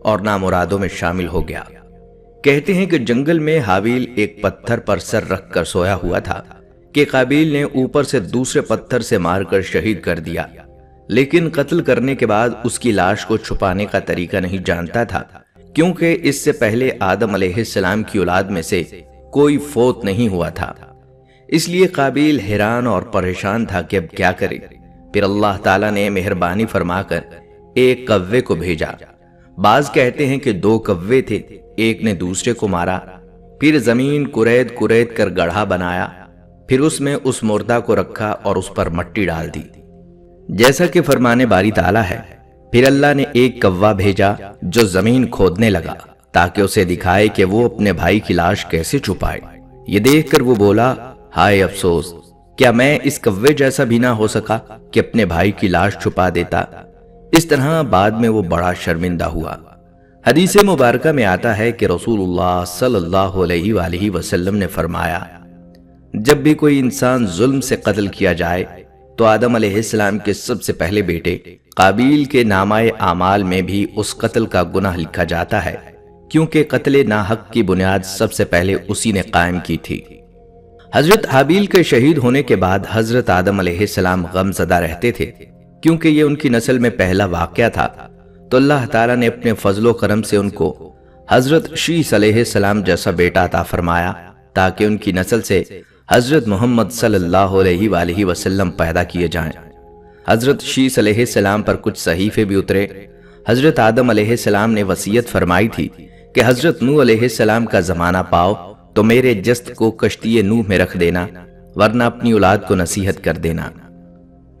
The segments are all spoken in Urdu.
اور نامرادوں میں شامل ہو گیا۔ کہتے ہیں کہ جنگل میں حابیل ایک پتھر پر سر رکھ کر سویا ہوا تھا کہ قابیل نے اوپر سے دوسرے پتھر سے مار کر شہید کر دیا، لیکن قتل کرنے کے بعد اس کی لاش کو چھپانے کا طریقہ نہیں جانتا تھا، کیونکہ اس سے پہلے آدم علیہ السلام کی اولاد میں سے کوئی فوت نہیں ہوا تھا۔ اس لیے قابیل حیران اور پریشان تھا کہ اب کیا کرے۔ پھر اللہ تعالیٰ نے مہربانی فرما کر ایک کوے کو بھیجا۔ بعض کہتے ہیں کہ 2 کوے تھے، ایک نے دوسرے کو مارا، پھر زمین کورید کورید کر گڑھا بنایا، پھر اس میں اس مردہ کو رکھا اور اس پر مٹی ڈال دی، جیسا کہ فرمانے باری تعالیٰ ہے۔ پھر اللہ نے ایک کوا بھیجا جو زمین کھودنے لگا تاکہ اسے دکھائے کہ وہ اپنے بھائی کی لاش کیسے چھپائے۔ یہ دیکھ کر وہ بولا، ہائے افسوس، کیا میں اس کوے جیسا بھی نہ ہو سکا کہ اپنے بھائی کی لاش چھپا دیتا۔ اس طرح بعد میں وہ بڑا شرمندہ ہوا۔ حدیث مبارکہ میں آتا ہے کہ رسول اللہ صلی اللہ علیہ وآلہ وسلم نے فرمایا، جب بھی کوئی انسان ظلم سے قتل کیا جائے تو آدم علیہ السلام کے سب سے پہلے بیٹے قابیل کے نامہ اعمال میں بھی اس قتل کا گناہ لکھا جاتا ہے، کیونکہ قتل ناحق کی بنیاد سب سے پہلے اسی نے قائم کی تھی۔ حضرت حابیل کے شہید ہونے کے بعد حضرت آدم علیہ السلام غم زدہ رہتے تھے، کیونکہ یہ ان کی نسل میں پہلا واقعہ تھا، تو اللہ تعالیٰ نے اپنے فضل و کرم سے ان کو حضرت شیس علیہ السلام جیسا بیٹا عطا فرمایا، تاکہ ان کی نسل سے حضرت محمد صلی اللہ علیہ وآلہ وسلم پیدا کیے جائیں۔ حضرت شیس علیہ السلام پر کچھ صحیفے بھی اترے۔ حضرت آدم علیہ السلام نے وصیت فرمائی تھی کہ حضرت نوح علیہ السلام کا زمانہ پاؤ تو میرے جسد کو کشتی نوح میں رکھ دینا، ورنہ اپنی اولاد کو نصیحت کر دینا۔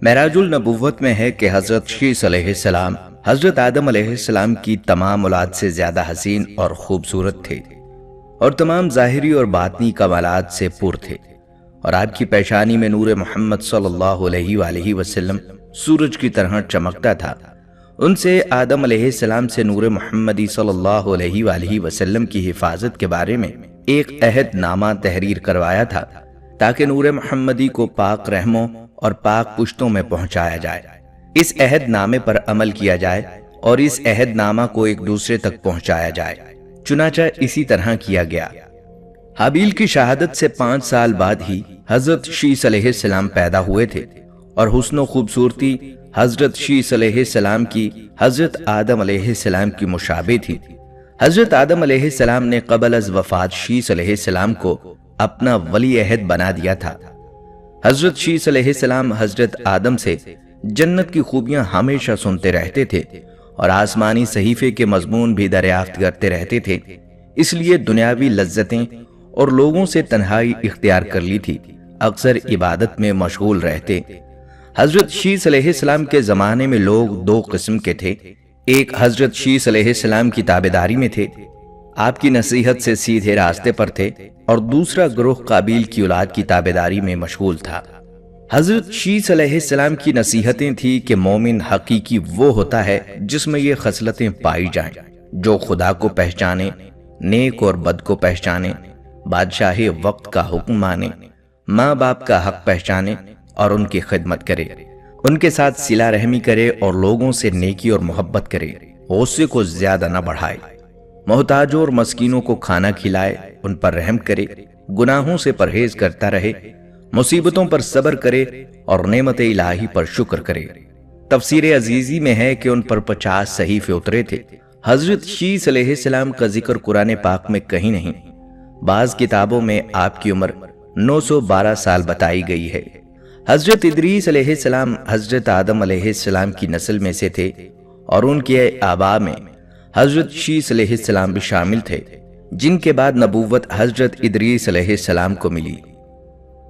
معراج النبوت میں ہے کہ حضرت شیس علیہ السلام حضرت آدم علیہ السلام کی تمام اولاد سے زیادہ حسین اور خوبصورت تھے، اور تمام ظاہری اور باطنی کمالات سے پر تھے، اور آپ کی پیشانی میں نور محمد صلی اللہ علیہ وآلہ وسلم سورج کی طرح چمکتا تھا۔ ان سے آدم علیہ السلام سے نور محمدی صلی اللہ علیہ وآلہ وسلم کی حفاظت کے بارے میں ایک عہد نامہ تحریر کروایا تھا، تاکہ نور محمدی کو پاک رحموں اور پاک پشتوں میں پہنچایا جائے، اس عہد نامے پر عمل کیا جائے اور اس عہد نامہ کو ایک دوسرے تک پہنچایا جائے۔ چنانچہ اسی طرح کیا گیا۔ حابیل کی شہادت سے 5 سال بعد ہی حضرت شیس علیہ السلام پیدا ہوئے تھے، اور حسن و خوبصورتی حضرت شیس علیہ السلام کی حضرت آدم علیہ السلام کی مشابہ تھی۔ حضرت آدم علیہ السلام نے قبل از وفات شیس علیہ السلام کو اپنا ولی عہد بنا دیا تھا۔ حضرت شیس علیہ السلام حضرت آدم سے جنت کی خوبیاں ہمیشہ سنتے رہتے تھے اور آسمانی صحیفے کے مضمون بھی دریافت کرتے رہتے تھے، اس لیے دنیاوی لذتیں اور لوگوں سے تنہائی اختیار کر لی تھی، اکثر عبادت میں مشغول رہتے۔ حضرت شیس علیہ السلام کے زمانے میں لوگ 2 قسم کے تھے، ایک حضرت شیس علیہ السلام کی تابعداری میں تھے، آپ کی نصیحت سے سیدھے راستے پر تھے، اور دوسرا گروہ قابیل کی اولاد کی تابعداری میں مشغول تھا۔ حضرت شیس علیہ السلام کی نصیحتیں تھی کہ مومن حقیقی وہ ہوتا ہے جس میں یہ خصلتیں پائی جائیں، جو خدا کو پہچانے، نیک اور بد کو پہچانے، بادشاہ وقت کا حکم مانے، ماں باپ کا حق پہچانے اور ان کی خدمت کرے، ان کے ساتھ صلہ رحمی کرے اور لوگوں سے نیکی اور محبت کرے، غصے کو زیادہ نہ بڑھائے، محتاجوں اور مسکینوں کو کھانا کھلائے، ان پر رحم کرے، گناہوں سے پرہیز کرتا رہے، مصیبتوں پر صبر کرے اور نعمت الہی پر شکر کرے۔ تفسیر عزیزی میں ہے کہ ان پر 50 صحیفے اترے تھے۔ حضرت شیس علیہ السلام کا ذکر قرآن پاک میں کہیں نہیں، بعض کتابوں میں آپ کی عمر 912 سال بتائی گئی ہے۔ حضرت ادریس علیہ السلام حضرت آدم علیہ السلام کی نسل میں سے تھے، اور ان کے آباء میں حضرت شیس علیہ السلام بھی شامل تھے، جن کے بعد نبوت حضرت ادریس علیہ السلام کو ملی۔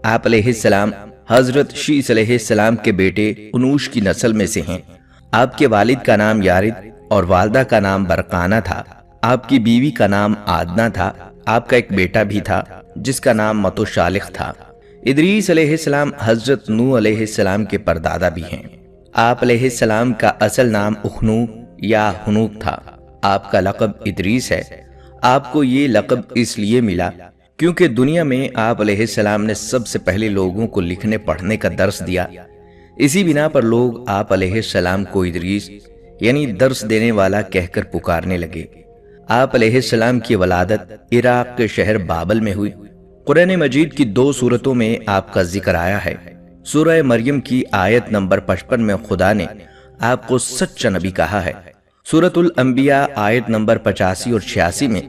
آپ علیہ السلام حضرت شیس علیہ السلام کے بیٹے انوش کی نسل میں سے ہیں۔ آپ کے والد کا نام یارد اور والدہ کا نام برقانہ تھا۔ آپ کی بیوی کا نام آدنہ تھا۔ آپ کا ایک بیٹا بھی تھا جس کا نام متوشالخ تھا۔ ادریس علیہ السلام حضرت نوح علیہ السلام کے پردادا بھی ہیں۔ آپ علیہ السلام کا اصل نام اخنوک یا ہنوک تھا۔ آپ کا لقب ادریس ہے۔ آپ کو یہ لقب اس لیے ملا کیونکہ دنیا میں آپ علیہ السلام نے سب سے پہلے لوگوں کو لکھنے پڑھنے کا درس دیا۔ اسی بنا پر لوگ آپ علیہ السلام کو ادریس یعنی درس دینے والا کہہ کر پکارنے لگے۔ آپ علیہ السلام کی ولادت عراق کے شہر بابل میں ہوئی۔ قرآن مجید کی 2 سورتوں میں آپ کا ذکر آیا ہے۔ سورہ مریم کی آیت نمبر 55 میں خدا نے آپ کو سچا نبی کہا ہے۔ سورۃ الانبیاء آیت نمبر 85 اور 86 میں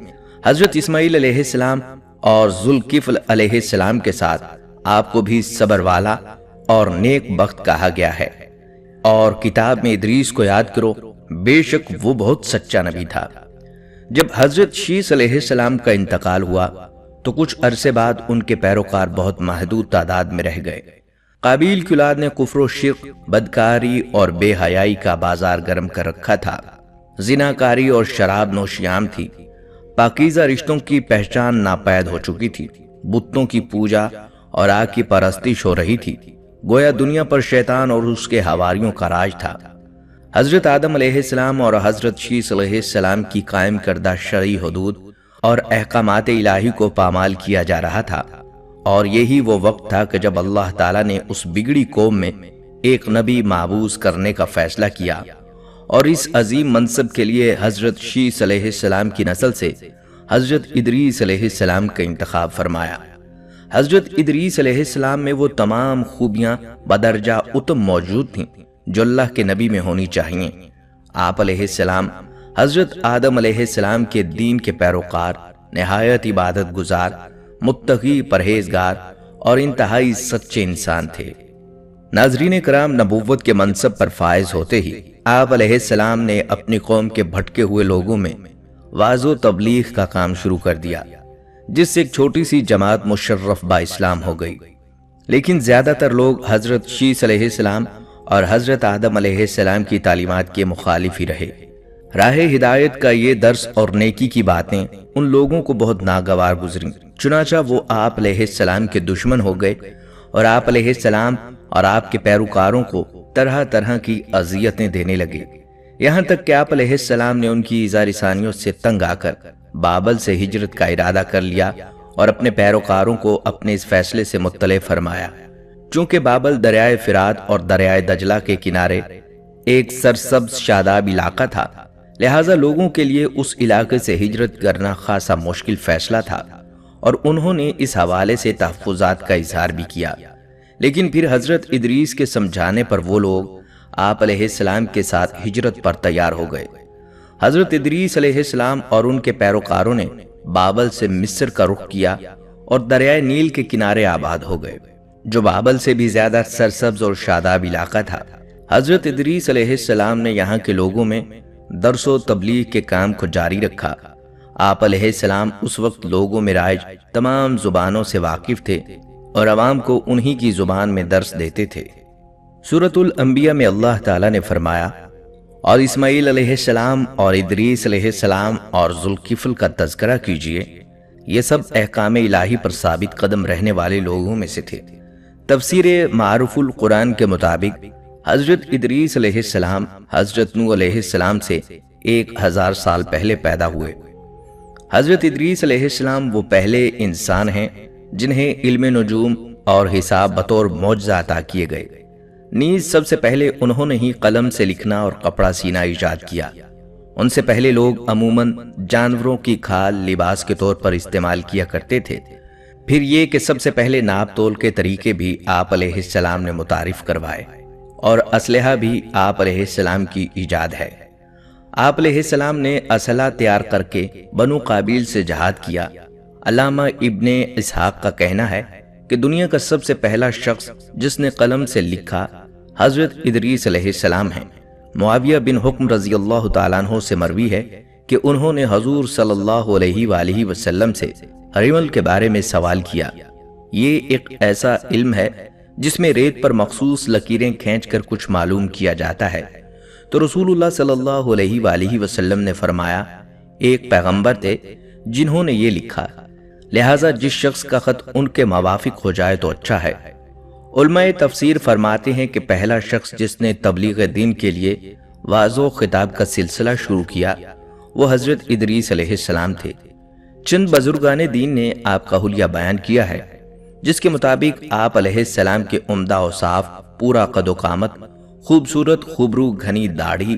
حضرت اسماعیل علیہ السلام اور ذوالکفل علیہ السلام کے ساتھ آپ کو بھی صبر والا اور نیک بخت کہا گیا ہے۔ اور کتاب میں ادریس کو یاد کرو، بے شک وہ بہت سچا نبی تھا۔ جب حضرت شیس علیہ السلام کا انتقال ہوا تو کچھ عرصے بعد ان کے پیروکار بہت محدود تعداد میں رہ گئے۔ قابیل کی اولاد نے کفر و شرک، بدکاری اور بے حیائی کا بازار گرم کر رکھا تھا۔ زناکاری اور شراب نوشی عام تھی۔ پاکیزہ رشتوں کی پہچان ناپید ہو چکی تھی۔ بتوں کی پوجا اور آگ کی پرستش ہو رہی تھی۔ گویا دنیا پر شیطان اور اس کے حواریوں کا راج تھا۔ حضرت آدم علیہ السلام اور حضرت شیس علیہ السلام کی قائم کردہ شرعی حدود اور احکامات الہی کو پامال کیا جا رہا تھا، اور یہی وہ وقت تھا کہ جب اللہ تعالیٰ نے اس بگڑی قوم میں ایک نبی مابعوث کرنے کا فیصلہ کیا، اور اس عظیم منصب کے لیے حضرت شیس علیہ السلام کی نسل سے حضرت ادریس علیہ السلام کا انتخاب فرمایا۔ حضرت ادریس علیہ السلام میں وہ تمام خوبیاں بدرجہ اتم موجود تھیں جو اللہ کے نبی میں ہونی چاہیے۔ آپ علیہ السلام حضرت آدم علیہ السلام کے دین کے پیروکار، نہایت عبادت گزار، متقی، پرہیزگار اور انتہائی سچے انسان تھے۔ ناظرین کرام، نبوت کے منصب پر فائز ہوتے ہی آپ علیہ السلام نے اپنی قوم کے بھٹکے ہوئے لوگوں میں وعظ و تبلیغ کا کام شروع کر دیا، جس سے ایک چھوٹی سی جماعت مشرف با اسلام ہو گئی۔ لیکن زیادہ تر لوگ حضرت شیس علیہ السلام اور حضرت آدم علیہ السلام کی تعلیمات کے مخالف ہی رہے۔ راہ ہدایت کا یہ درس اور نیکی کی باتیں ان لوگوں کو بہت ناگوار گزریں، چنانچہ وہ آپ علیہ السلام کے دشمن ہو گئے اور آپ علیہ السلام اور آپ کے پیروکاروں کو طرح طرح کی اذیتیں دینے لگے، یہاں تک کہ آپ علیہ السلام نے ان کی ایذا رسانیوں سے تنگ آ کر بابل سے ہجرت کا ارادہ کر لیا اور اپنے پیروکاروں کو اپنے اس فیصلے سے مطلع فرمایا۔ چونکہ بابل دریائے فرات اور دریائے دجلہ کے کنارے ایک سرسبز شاداب علاقہ تھا، لہٰذا لوگوں کے لیے اس علاقے سے ہجرت کرنا خاصا مشکل فیصلہ تھا، اور انہوں نے اس حوالے سے تحفظات کا اظہار بھی کیا۔ لیکن پھر حضرت ادریس کے سمجھانے پر وہ لوگ آپ علیہ السلام کے ساتھ ہجرت پر تیار ہو گئے۔ حضرت ادریس علیہ السلام اور ان کے پیروکاروں نے بابل سے مصر کا رخ کیا اور دریائے نیل کے کنارے آباد ہو گئے، جو بابل سے بھی زیادہ سرسبز اور شاداب علاقہ تھا۔ حضرت ادریس علیہ السلام نے یہاں کے لوگوں میں درس و تبلیغ کے کام کو جاری رکھا۔ آپ علیہ السلام اس وقت لوگوں میں رائج تمام زبانوں سے واقف تھے اور عوام کو انہی کی زبان میں درس دیتے تھے۔ سورۃ الانبیاء میں اللہ تعالیٰ نے فرمایا، اور اسماعیل علیہ السلام اور ادریس علیہ السلام اور ذوالکفل کا تذکرہ کیجئے، یہ سب احکام الہی پر ثابت قدم رہنے والے لوگوں میں سے تھے۔ تفسیر معروف القرآن کے مطابق حضرت ادریس علیہ السلام حضرت نوح علیہ السلام سے 1000 سال پہلے پیدا ہوئے۔ حضرت ادریس علیہ السلام وہ پہلے انسان ہیں جنہیں علم نجوم اور حساب بطور معجزہ عطا کیے گئے۔ نیز سب سے پہلے انہوں نے ہی قلم سے لکھنا اور کپڑا سینا ایجاد کیا۔ ان سے پہلے لوگ عموماً جانوروں کی کھال لباس کے طور پر استعمال کیا کرتے تھے۔ پھر یہ کہ سب سے پہلے ناپ تول کے طریقے بھی آپ علیہ السلام نے متعارف کروائے، اور اسلحہ بھی آپ علیہ السلام کی ایجاد ہے۔ آپ علیہ السلام نے اسلحہ تیار کر کے بنو قابیل سے جہاد کیا۔ علامہ ابن اسحاق کا کہنا ہے کہ دنیا کا سب سے پہلا شخص جس نے قلم سے لکھا حضرت ادریس علیہ السلام ہیں۔ معاویہ بن حکم رضی اللہ تعالیٰ عنہ سے مروی ہے کہ انہوں نے حضور صلی اللہ علیہ وآلہ وسلم سے رمل کے بارے میں سوال کیا۔ یہ ایک ایسا علم ہے جس میں ریت پر مخصوص لکیریں کھینچ کر کچھ معلوم کیا جاتا ہے۔ تو رسول اللہ صلی اللہ علیہ وآلہ وسلم نے فرمایا، ایک پیغمبر تھے جنہوں نے یہ لکھا، لہٰذا جس شخص کا خط ان کے موافق ہو جائے تو اچھا ہے۔ علماء تفسیر فرماتے ہیں کہ پہلا شخص جس نے تبلیغ دین کے لیے وعظ و خطاب کا سلسلہ شروع کیا وہ حضرت ادریس علیہ السلام تھے۔ چند بزرگان دین نے آپ کا حلیہ بیان کیا ہے، جس کے مطابق آپ علیہ السلام کے عمدہ اوصاف، پورا قد و قامت، خوبصورت خوبرو گھنی داڑھی،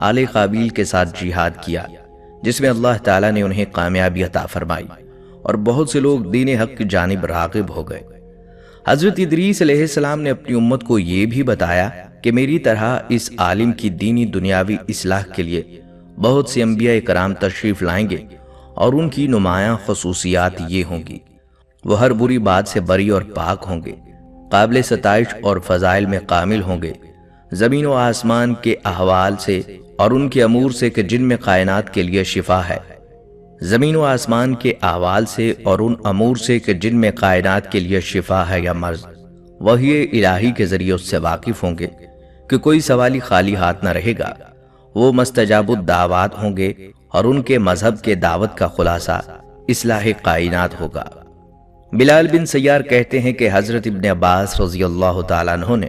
آل قابیل کے ساتھ جہاد کیا، جس میں اللہ تعالیٰ نے انہیں کامیابی عطا فرمائی اور بہت سے لوگ دین حق کی جانب راغب ہو گئے۔ حضرت ادریس علیہ السلام نے اپنی امت کو یہ بھی بتایا کہ میری طرح اس عالم کی دینی دنیاوی اصلاح کے لیے بہت سے انبیاء کرام تشریف لائیں گے، اور ان کی نمایاں خصوصیات یہ ہوں گی: وہ ہر بری بات سے بری اور پاک ہوں گے، قابل ستائش اور فضائل میں کامل ہوں گے، زمین و آسمان کے احوال سے اور ان کے امور سے کہ جن میں کائنات کے لیے شفا ہے، زمین و آسمان کے احوال سے اور ان امور سے کہ جن میں کائنات کے لیے شفا ہے یا مرض، وحی الہی کے ذریعے اس سے واقف ہوں گے کہ کوئی سوالی خالی ہاتھ نہ رہے گا۔ وہ مستجاب الدعوات ہوں گے اور ان کے مذہب کے دعوت کا خلاصہ اصلاح کائنات ہوگا۔ بلال بن سیار کہتے ہیں کہ حضرت ابن عباس رضی اللہ تعالیٰ عنہ نے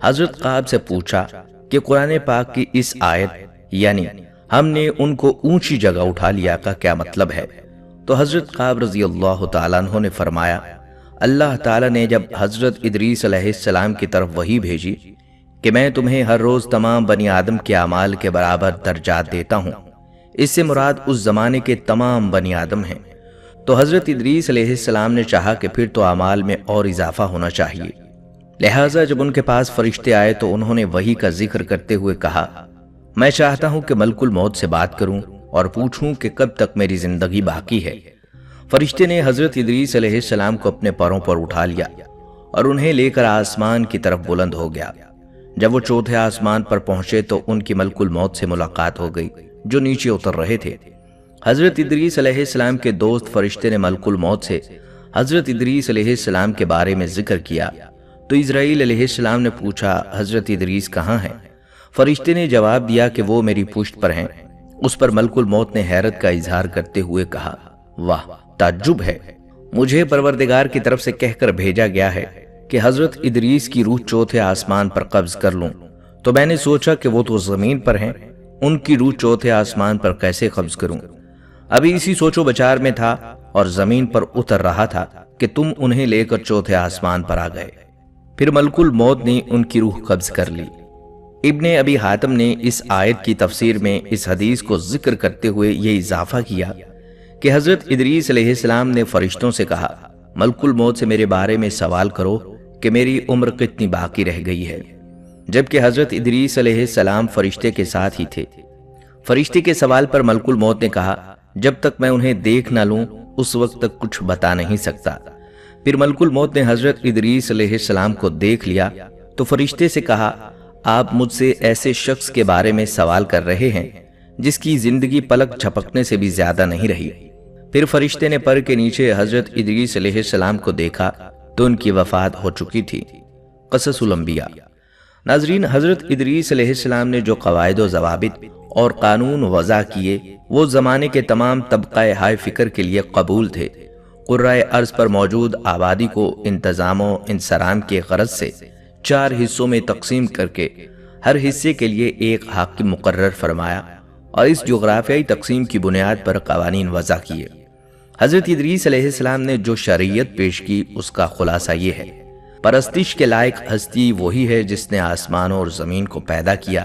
حضرت قعب سے پوچھا کہ قرآن پاک کی اس آیت یعنی ہم نے ان کو اونچی جگہ اٹھا لیا کا کیا مطلب ہے؟ تو حضرت قعب رضی اللہ تعالیٰ عنہ نے فرمایا، اللہ تعالیٰ نے جب حضرت ادریس علیہ السلام کی طرف وحی بھیجی کہ میں تمہیں ہر روز تمام بنی آدم کے اعمال کے برابر درجات دیتا ہوں، اس سے مراد اس زمانے کے تمام بنی آدم ہیں، تو حضرت ادریس علیہ السلام نے چاہا کہ پھر تو اعمال میں اور اضافہ ہونا چاہیے۔ لہٰذا جب ان کے پاس فرشتے آئے تو انہوں نے وحی کا ذکر کرتے ہوئے کہا، میں چاہتا ہوں کہ ملک الموت سے بات کروں اور پوچھوں کہ کب تک میری زندگی باقی ہے۔ فرشتے نے حضرت ادریس علیہ السلام کو اپنے پروں پر اٹھا لیا اور انہیں لے کر آسمان کی طرف بلند ہو گیا۔ جب وہ چوتھے آسمان پر پہنچے تو ان کی ملک الموت سے ملاقات ہو گئی جو نیچے اتر رہے تھے۔ حضرت ادریس علیہ السلام کے دوست فرشتے نے ملک الموت سے حضرت ادریس علیہ السلام کے بارے میں ذکر کیا تو اسرائیل علیہ السلام نے پوچھا، حضرت ادریس کہاں ہیں؟ فرشتے نے جواب دیا کہ وہ میری پشت پر ہیں۔ اس پر ملک الموت نے حیرت کا اظہار کرتے ہوئے کہا، واہ، تعجب ہے، مجھے پروردگار کی طرف سے کہہ کر بھیجا گیا ہے کہ حضرت ادریس کی روح چوتھے آسمان پر قبض کر لوں، تو میں نے سوچا کہ وہ تو زمین پر ہیں، ان کی روح چوتھے آسمان پر کیسے قبض کروں؟ ابھی اسی سوچ و بچار میں تھا اور زمین پر اتر رہا تھا کہ تم انہیں لے کر چوتھے آسمان پر آ گئے، پھر ملک الموت نے ان کی روح قبض کر لی۔ ابن ابی حاتم نے اس آیت کی تفسیر میں اس حدیث کو ذکر کرتے ہوئے یہ اضافہ کیا کہ حضرت ادریس علیہ السلام نے فرشتوں سے کہا، ملک الموت سے میرے بارے میں سوال کرو کہ میری عمر کتنی باقی رہ گئی ہے، جبکہ حضرت ادریس علیہ السلام فرشتے کے ساتھ ہی تھے۔ فرشتے کے سوال پر ملک الموت نے کہا، جب تک میں انہیں دیکھ نہ لوں اس وقت تک کچھ بتا نہیں سکتا۔ پھر ملک الموت نے حضرت ادریس علیہ السلام کو دیکھ لیا تو فرشتے سے کہا، آپ مجھ سے ایسے شخص کے بارے میں سوال کر رہے ہیں جس کی زندگی پلک جھپکنے سے بھی زیادہ نہیں رہی۔ پھر فرشتے نے پر کے نیچے حضرت ادریس علیہ السلام کو دیکھا تو ان کی وفات ہو چکی تھی۔ قصص الانبیاء۔ ناظرین، حضرت ادریس علیہ السلام نے جو قواعد و ضوابط اور قانون وضع کیے وہ زمانے کے تمام طبقہ ہائے فکر کے لیے قبول تھے۔ قرۂ ارض پر موجود آبادی کو انتظام و انصرام کے غرض سے 4 حصوں میں تقسیم کر کے ہر حصے کے لیے ایک حاکم مقرر فرمایا اور اس جغرافیائی تقسیم کی بنیاد پر قوانین وضع کیے۔ حضرت ادریس علیہ السلام نے جو شریعت پیش کی اس کا خلاصہ یہ ہے، پرستش کے لائق ہستی وہی ہے جس نے آسمانوں اور زمین کو پیدا کیا۔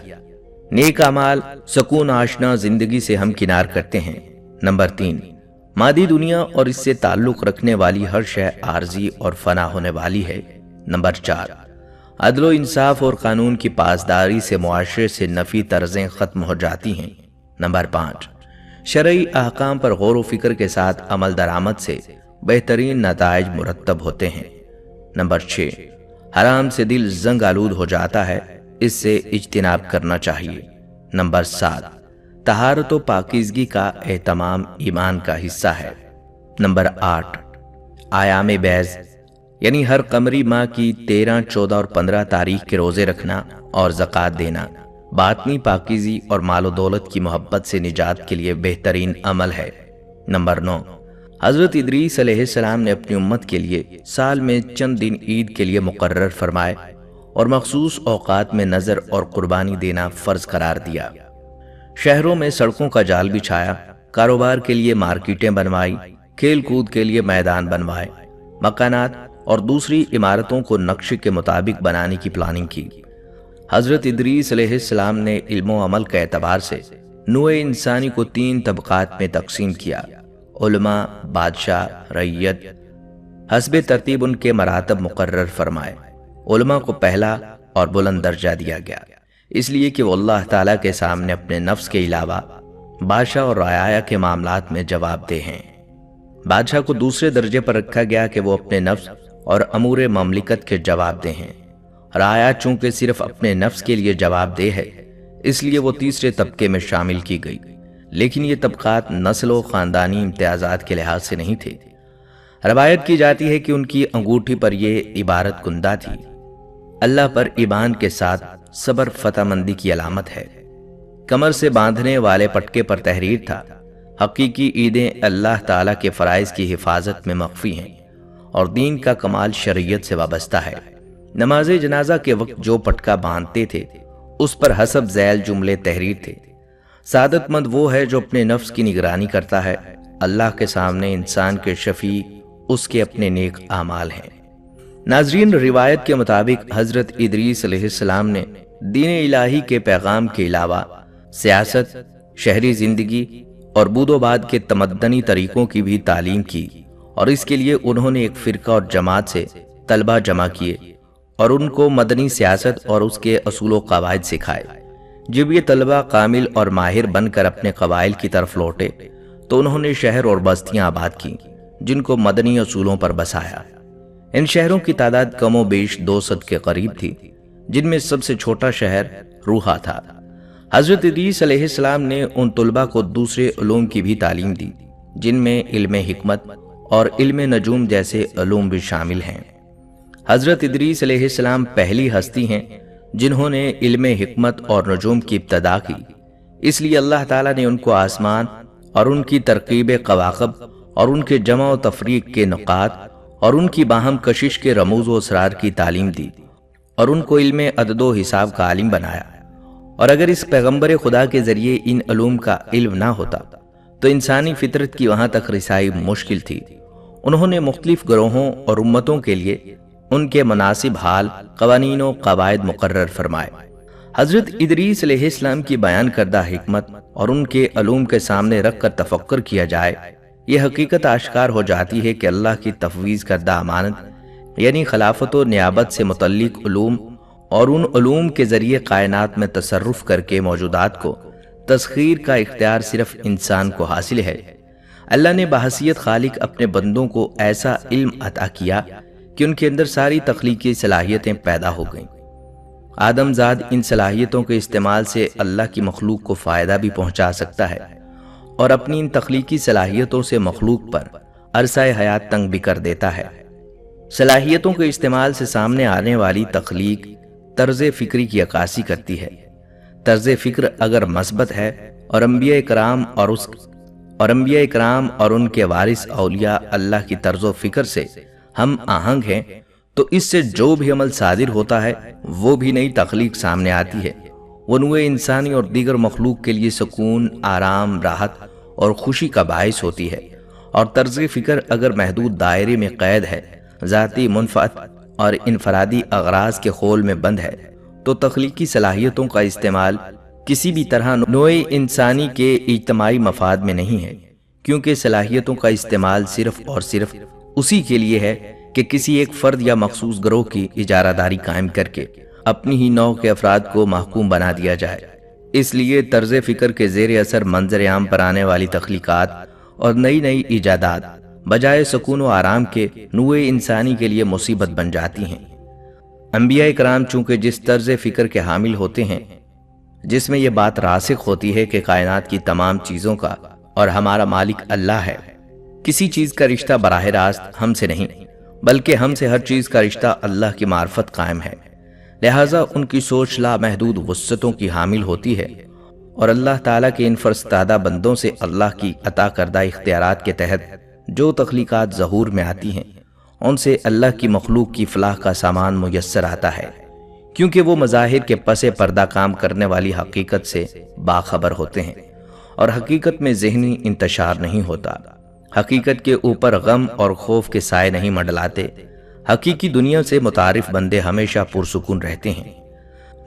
نیک اعمال سکون آشنا زندگی سے ہمکنار کرتے ہیں۔ نمبر 3، مادی دنیا اور اس سے تعلق رکھنے والی ہر شے عارضی اور فنا ہونے والی ہے۔ نمبر 4، عدل و انصاف اور قانون کی پاسداری سے معاشرے سے نفی طرزیں ختم ہو جاتی ہیں۔ نمبر 5، شرعی احکام پر غور و فکر کے ساتھ عمل درآمد سے بہترین نتائج مرتب ہوتے ہیں۔ نمبر 6، حرام سے دل زنگ آلود ہو جاتا ہے، اس سے اجتناب کرنا چاہیے۔ نمبر 7، طہارت و پاکیزگی کا اہتمام ایمان کا حصہ ہے۔ نمبر 8، ایام بیض یعنی ہر قمری ماہ کی 13، 14 اور 15 تاریخ کے روزے رکھنا اور زکوٰۃ دینا باطنی پاکیزی اور مال و دولت کی محبت سے نجات کے لیے بہترین عمل ہے۔ نمبر 9، حضرت ادریس علیہ السلام نے اپنی امت کے لیے سال میں چند دن عید کے لیے مقرر فرمائے اور مخصوص اوقات میں نذر اور قربانی دینا فرض قرار دیا۔ شہروں میں سڑکوں کا جال بچھایا، کاروبار کے لیے مارکیٹیں بنوائی، کھیل کود کے لیے میدان بنوائے، مکانات اور دوسری عمارتوں کو نقشے کے مطابق بنانے کی پلاننگ کی۔ حضرت ادریس علیہ السلام نے علم و عمل کے اعتبار سے نوع انسانی کو 3 طبقات میں تقسیم کیا: علماء، بادشاہ، رعیت۔ حسب ترتیب ان کے مراتب مقرر فرمائے۔ علماء کو پہلا اور بلند درجہ دیا گیا، اس لیے کہ وہ اللہ تعالیٰ کے سامنے اپنے نفس کے علاوہ بادشاہ اور رعایا کے معاملات میں جواب دہ ہیں۔ بادشاہ کو دوسرے درجے پر رکھا گیا کہ وہ اپنے نفس اور امور مملکت کے جواب دہ ہیں۔ رعایا چونکہ صرف اپنے نفس کے لیے جواب دہ ہے، اس لیے وہ تیسرے طبقے میں شامل کی گئی، لیکن یہ طبقات نسل و خاندانی امتیازات کے لحاظ سے نہیں تھے۔ روایت کی جاتی ہے کہ ان کی انگوٹھی پر یہ عبارت کندہ تھی: اللہ پر ایمان کے ساتھ صبر فتح مندی کی علامت ہے۔ کمر سے باندھنے والے پٹکے پر تحریر تھا: حقیقی عیدیں اللہ تعالیٰ کے فرائض کی حفاظت میں مخفی ہیں اور دین کا کمال شریعت سے وابستہ ہے۔ نماز جنازہ کے وقت جو پٹکا باندھتے تھے اس پر حسب ذیل جملے تحریر تھے: سعادت مند وہ ہے جو اپنے نفس کی نگرانی کرتا ہے، اللہ کے سامنے انسان کے شفیع اس کے اپنے نیک اعمال ہیں۔ ناظرین، روایت کے مطابق حضرت ادریس علیہ السلام نے دین الہی کے پیغام کے علاوہ سیاست، شہری زندگی اور بود و باد کے تمدنی طریقوں کی بھی تعلیم کی، اور اس کے لیے انہوں نے ایک فرقہ اور جماعت سے طلبہ جمع کیے اور ان کو مدنی سیاست اور اس کے اصول و قواعد سکھائے۔ جب یہ طلبہ کامل اور ماہر بن کر اپنے قبائل کی طرف لوٹے تو انہوں نے شہر اور بستیاں آباد کی جن کو مدنی اصولوں پر بسایا۔ ان شہروں کی تعداد کم و بیش 200 کے قریب تھی، جن میں سب سے چھوٹا شہر روحا تھا۔ حضرت ادریس علیہ السلام نے ان طلبہ کو دوسرے علوم کی بھی تعلیم دی، جن میں علم حکمت اور علم نجوم جیسے علوم بھی شامل ہیں۔ حضرت ادریس علیہ السلام پہلی ہستی ہیں جنہوں نے علم حکمت اور نجوم کی ابتدا کی، اس لیے اللہ تعالیٰ نے ان کو آسمان اور ان کی ترکیب کواکب اور ان کے جمع و تفریق کے نقاط اور ان کی باہم کشش کے رموز و اسرار کی تعلیم دی اور ان کو علم عدد و حساب کا عالم بنایا۔ اور اگر اس پیغمبر خدا کے ذریعے ان علوم کا علم نہ ہوتا تو انسانی فطرت کی وہاں تک رسائی مشکل تھی۔ انہوں نے مختلف گروہوں اور امتوں کے لیے ان کے مناسب حال، قوانین و قواعد مقرر فرمائے۔ حضرت ادریس علیہ السلام کی بیان کردہ حکمت اور ان کے علوم کے سامنے رکھ کر تفکر کیا جائے، یہ حقیقت آشکار ہو جاتی ہے کہ اللہ کی تفویض کردہ امانت یعنی خلافت و نیابت سے متعلق علوم اور ان علوم کے ذریعے کائنات میں تصرف کر کے موجودات کو تسخیر کا اختیار صرف انسان کو حاصل ہے۔ اللہ نے بحیثیت خالق اپنے بندوں کو ایسا علم عطا کیا کہ ان کے اندر ساری تخلیقی صلاحیتیں پیدا ہو گئیں۔ آدم زاد ان صلاحیتوں کے استعمال سے اللہ کی مخلوق کو فائدہ بھی پہنچا سکتا ہے اور اپنی ان تخلیقی صلاحیتوں سے مخلوق پر عرصہ حیات تنگ بھی کر دیتا ہے۔ صلاحیتوں کے استعمال سے سامنے آنے والی تخلیق طرز فکری کی عکاسی کرتی ہے۔ طرز فکر اگر مثبت ہے اور انبیاء اکرام اور ان کے وارث اولیاء اللہ کی طرز و فکر سے ہم آہنگ ہیں تو اس سے جو بھی عمل صادر ہوتا ہے وہ بھی نئی تخلیق سامنے آتی ہے۔ وہ نوع انسانی اور دیگر مخلوق کے لیے سکون، آرام، راحت اور خوشی کا باعث ہوتی ہے۔ اور طرز فکر اگر محدود دائرے میں قید ہے، ذاتی منفعت اور انفرادی اغراض کے خول میں بند ہے، تو تخلیقی صلاحیتوں کا استعمال کسی بھی طرح نوع انسانی کے اجتماعی مفاد میں نہیں ہے، کیونکہ صلاحیتوں کا استعمال صرف اور صرف اسی کے لیے ہے کہ کسی ایک فرد یا مخصوص گروہ کی اجارہ داری قائم کر کے اپنی ہی نوع کے افراد کو محکوم بنا دیا جائے۔ اس لیے طرز فکر کے زیر اثر منظر عام پر آنے والی تخلیقات اور نئی نئی ایجادات بجائے سکون و آرام کے نوع انسانی کے لیے مصیبت بن جاتی ہیں۔ انبیاء کرام چونکہ جس طرز فکر کے حامل ہوتے ہیں جس میں یہ بات راسخ ہوتی ہے کہ کائنات کی تمام چیزوں کا اور ہمارا مالک اللہ ہے، کسی چیز کا رشتہ براہ راست ہم سے نہیں بلکہ ہم سے ہر چیز کا رشتہ اللہ کی معرفت قائم ہے، لہٰذا ان کی سوچ لامحدود وسعتوں کی حامل ہوتی ہے اور اللہ تعالیٰ کے ان فرستادہ بندوں سے اللہ کی عطا کردہ اختیارات کے تحت جو تخلیقات ظہور میں آتی ہیں ان سے اللہ کی مخلوق کی فلاح کا سامان میسر آتا ہے، کیونکہ وہ مظاہر کے پس پردہ کام کرنے والی حقیقت سے باخبر ہوتے ہیں اور حقیقت میں ذہنی انتشار نہیں ہوتا، حقیقت کے اوپر غم اور خوف کے سائے نہیں منڈلاتے، حقیقی دنیا سے متعارف بندے ہمیشہ پرسکون رہتے ہیں۔